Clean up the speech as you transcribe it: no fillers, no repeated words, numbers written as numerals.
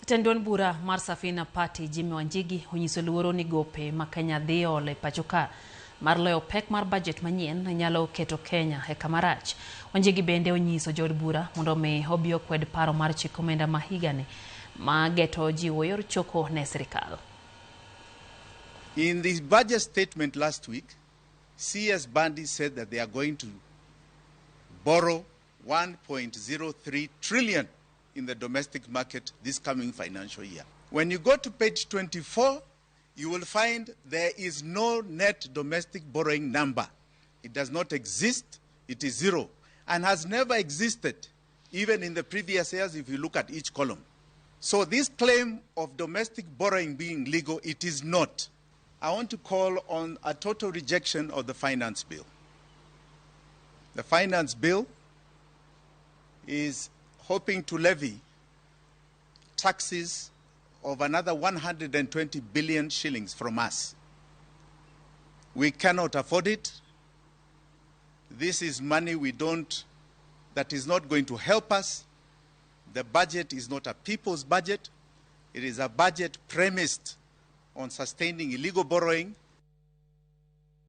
Tendon bura mar Safina Party Jimmy Wanjigi onyiso luoro ni gope ma Kenya dhi ole pachoka mar loyo pek mar budget manyien nyalo keto Kenya e kamarach. Wanjigi bende onyiso jod bura mondo mi obi okwed paro mar chik omenda ma higani ma geto jiwo yor choko ne sirikal. In the budget statement last week, CS Bandi said that they are going to borrow 1.03 trillion in the domestic market this coming financial year. When you go to page 24, you will find there is no net domestic borrowing number. It does not exist. It is zero and has never existed, even in the previous years if you look at each column. So this claim of domestic borrowing being legal, it is not. I want to call on a total rejection of the finance bill. The finance bill is hoping to levy taxes of another 120 billion shillings from us. We cannot afford it. This is money that is not going to help us. The budget is not a people's budget. It is a budget premised on sustaining illegal borrowing